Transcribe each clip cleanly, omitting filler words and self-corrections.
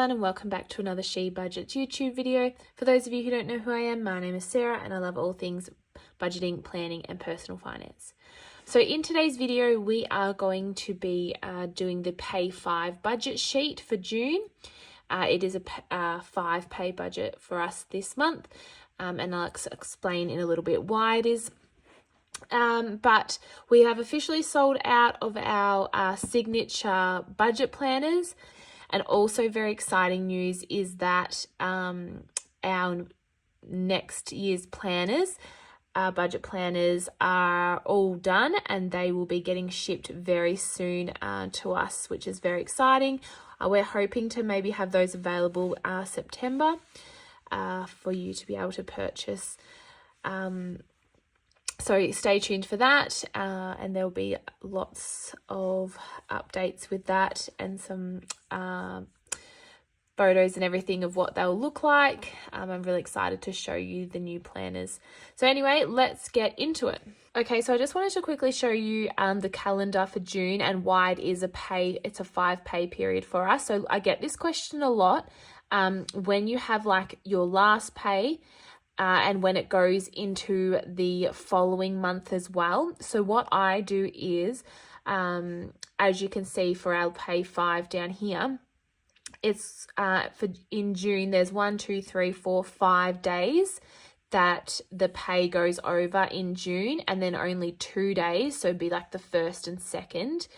everyone, and welcome back to another She Budgets YouTube video. For those of you who don't know who I am, my name is Sarah and I love all things budgeting, planning and personal finance. So in today's video, we are going to be doing the Pay 5 budget sheet for June. It is a 5 pay budget for us this month, and I'll explain in a little bit why it is. But we have officially sold out of our signature budget planners. And also very exciting news is that our next year's planners, our budget planners, are all done and they will be getting shipped very soon to us, which is very exciting. We're hoping to maybe have those available September for you to be able to purchase. So stay tuned for that, and there'll be lots of updates with that and some photos and everything of what they'll look like. I'm really excited to show you the new planners. So anyway, let's get into it. Okay, so I just wanted to quickly show you the calendar for June and why it's a 5 pay period for us. So I get this question a lot when you have like your last pay and when it goes into the following month as well. So what I do is, as you can see for our Pay 5 down here, it's in June, there's 1, 2, 3, 4, 5 days that the pay goes over in June, and then only 2 days, so it'd be like the 1st and 2nd.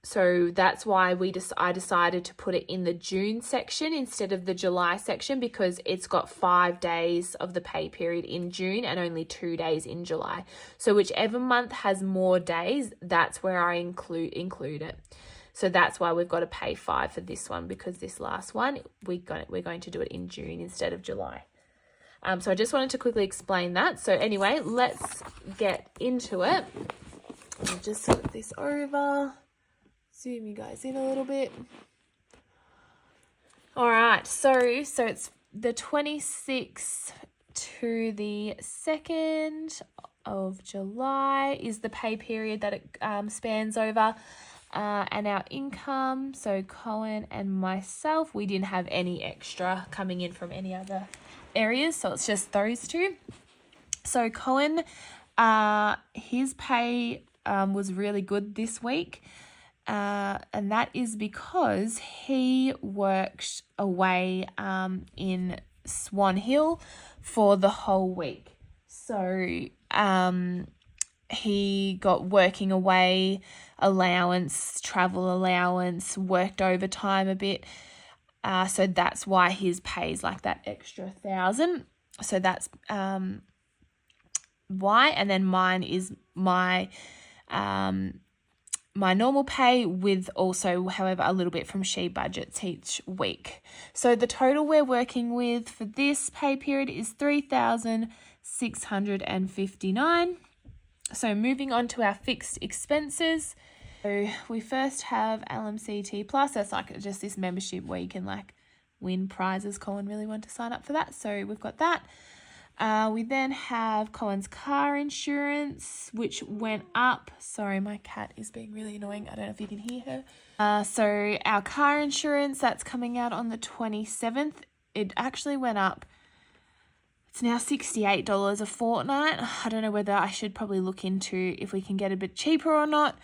So that's why I decided to put it in the June section instead of the July section, because it's got 5 days of the pay period in June and only 2 days in July. So whichever month has more days, that's where I include it. So that's why we've got to Pay 5 for this one, because this last one, we're going to do it in June instead of July. So I just wanted to quickly explain that. So anyway, let's get into it. I'll just flip this over. Zoom you guys in a little bit. All right, so it's the 26th to the 2nd of July is the pay period that it spans over. And our income, so Cohen and myself, we didn't have any extra coming in from any other areas, so it's just those two. So Cohen, his pay was really good this week. And that is because he worked away in Swan Hill for the whole week. So he got working away allowance, travel allowance, worked overtime a bit. So that's why his pay is like that extra 1,000. So that's why. And then mine is my normal pay with also, however, a little bit from She Budgets each week. So the total we're working with for this pay period is $3,659. So moving on to our fixed expenses. So we first have LMCT Plus. That's like just this membership where you can like win prizes. Colin really wanted to sign up for that. So we've got that. We then have Colin's car insurance, which went up. Sorry, my cat is being really annoying. I don't know if you can hear her. So our car insurance, that's coming out on the 27th. It actually went up. It's now $68 a fortnight. I don't know whether I should probably look into if we can get a bit cheaper or not,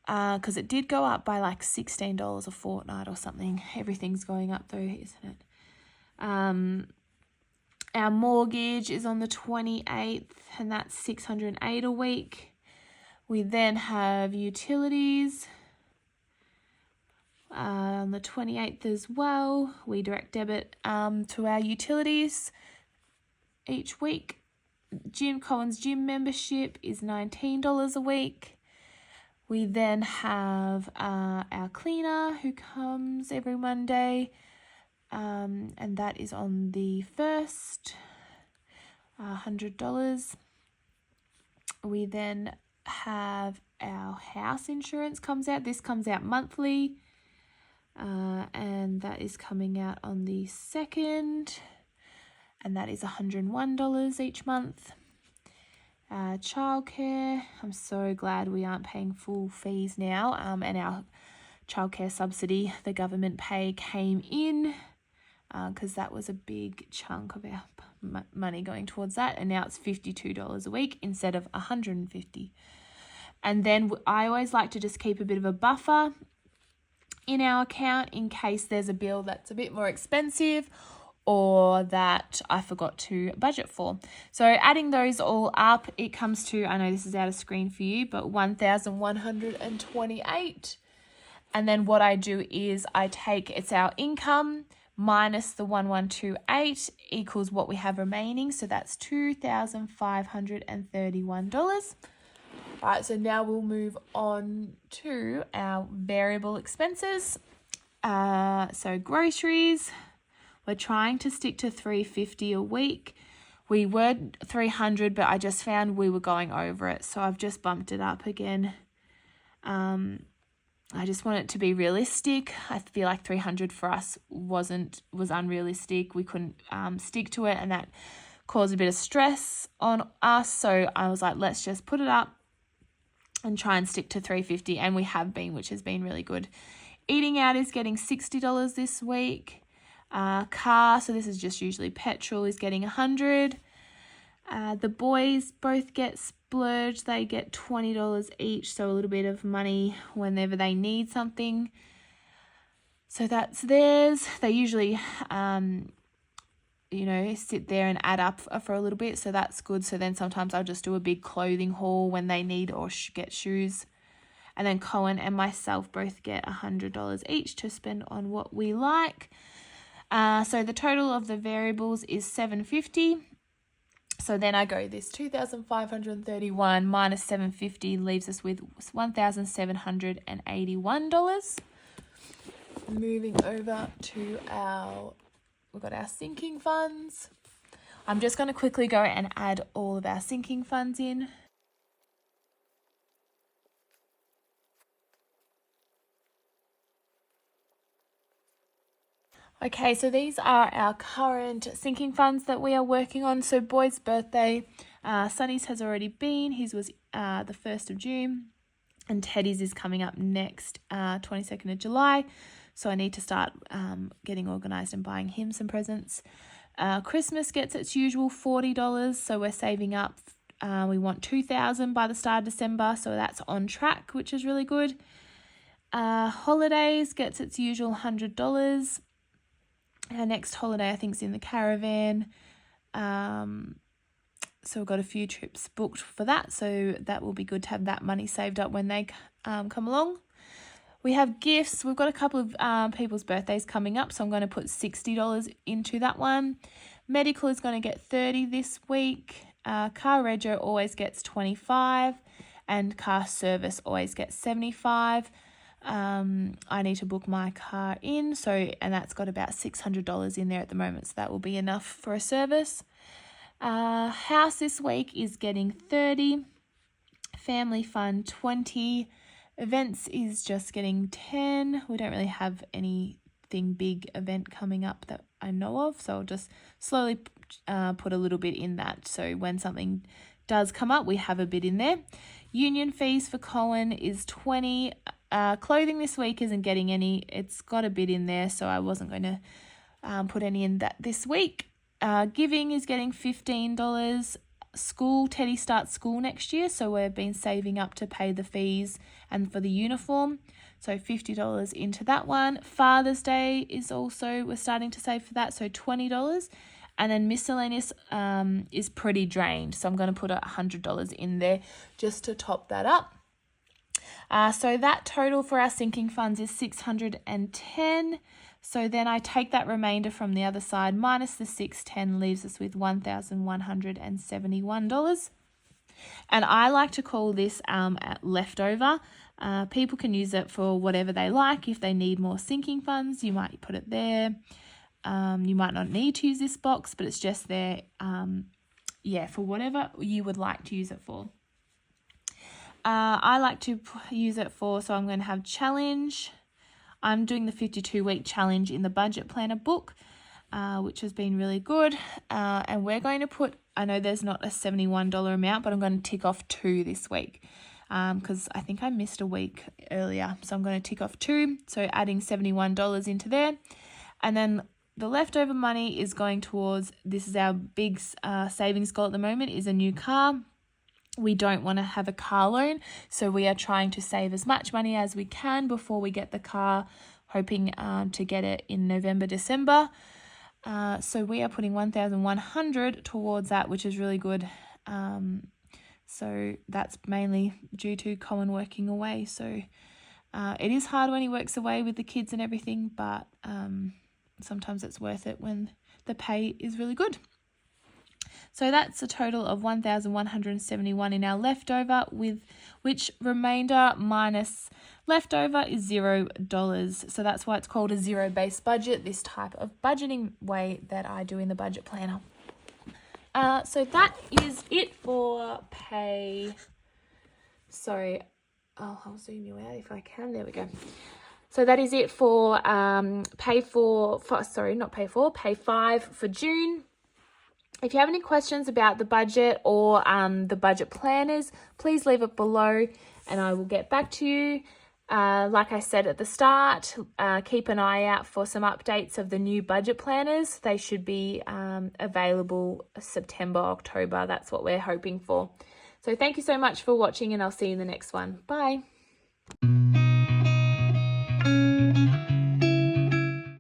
because it did go up by like $16 a fortnight or something. Everything's going up though, isn't it? Our mortgage is on the 28th, and that's $608 a week. We then have utilities on the 28th as well. We direct debit to our utilities each week. Colin's gym membership is $19 a week. We then have our cleaner who comes every Monday. And that is on the 1st, $100. We then have our house insurance comes out. This comes out monthly, and that is coming out on the 2nd, and that is $101 each month. Childcare, I'm so glad we aren't paying full fees now, and our childcare subsidy, the government pay came in, because that was a big chunk of our money going towards that, and now it's $52 a week instead of $150. And then I always like to just keep a bit of a buffer in our account in case there's a bill that's a bit more expensive or that I forgot to budget for. So adding those all up, it comes to, I know this is out of screen for you, but $1,128. And then what I do is I take, it's our income minus the 1,128 equals what we have remaining. So that's $2,531. All right, so now we'll move on to our variable expenses. So groceries, we're trying to stick to $350 a week. We were $300, but I just found we were going over it, so I've just bumped it up again. I just want it to be realistic. I feel like $300 for us was unrealistic. We couldn't stick to it, and that caused a bit of stress on us. So I was like, let's just put it up and try and stick to $350, and we have been, which has been really good. Eating out is getting $60 this week. Car, so this is just usually petrol, is getting $100. The boys both get splurged. They get $20 each, so a little bit of money whenever they need something. So that's theirs. They usually sit there and add up for a little bit, so that's good. So then sometimes I'll just do a big clothing haul when they need or get shoes. And then Cohen and myself both get $100 each to spend on what we like. So the total of the variables is $750. So then I go this $2,531 minus $750 leaves us with $1,781. Moving over to we've got our sinking funds. I'm just going to quickly go and add all of our sinking funds in. Okay, so these are our current sinking funds that we are working on. So boy's birthday, Sonny's has already been. His was the 1st of June, and Teddy's is coming up next 22nd of July. So I need to start getting organised and buying him some presents. Christmas gets its usual $40, so we're saving up. We want $2,000 by the start of December, so that's on track, which is really good. Holidays gets its usual $100. Our next holiday, I think, is in the caravan. So we've got a few trips booked for that. So that will be good to have that money saved up when they come along. We have gifts. We've got a couple of people's birthdays coming up. So I'm going to put $60 into that one. Medical is going to get $30 this week. Car rego always gets $25. And car service always gets $75. I need to book my car in, and that's got about $600 in there at the moment, so that will be enough for a service. House this week is getting $30, family fund $20, events is just getting $10. We don't really have anything big event coming up that I know of, so I'll just slowly put a little bit in that, so when something does come up we have a bit in there. Union fees for Cohen is $20. Clothing this week isn't getting any. It's got a bit in there, so I wasn't going to put any in that this week. Giving is getting $15. School, Teddy starts school next year, so we've been saving up to pay the fees and for the uniform, so $50 into that one. Father's Day is also, we're starting to save for that, so $20. And then miscellaneous is pretty drained, so I'm going to put $100 in there just to top that up. So that total for our sinking funds is $610. So then I take that remainder from the other side minus the $610 leaves us with $1,171. And I like to call this leftover. People can use it for whatever they like. If they need more sinking funds, you might put it there. You might not need to use this box, but it's just there, for whatever you would like to use it for. I like to use it for, so I'm going to have challenge. I'm doing the 52-week challenge in the budget planner book, which has been really good. And we're going to put, I know there's not a $71 amount, but I'm going to tick off 2 this week. because I think I missed a week earlier. So I'm going to tick off 2. So adding $71 into there. And then the leftover money is going towards, this is our big savings goal at the moment, is a new car. We don't want to have a car loan, so we are trying to save as much money as we can before we get the car, hoping to get it in November, December. So we are putting $1,100 towards that, which is really good. So that's mainly due to Colin working away. So it is hard when he works away with the kids and everything, but sometimes it's worth it when the pay is really good. So that's a total of $1,171 in our leftover, with which remainder minus leftover is $0. So that's why it's called a zero-based budget, this type of budgeting way that I do in the budget planner. So that is it for pay. Sorry, I'll zoom you out if I can. There we go. So that is it for pay 5 for June. If you have any questions about the budget or the budget planners, please leave it below and I will get back to you. Like I said at the start, keep an eye out for some updates of the new budget planners. They should be available September, October. That's what we're hoping for. So thank you so much for watching and I'll see you in the next one. Bye.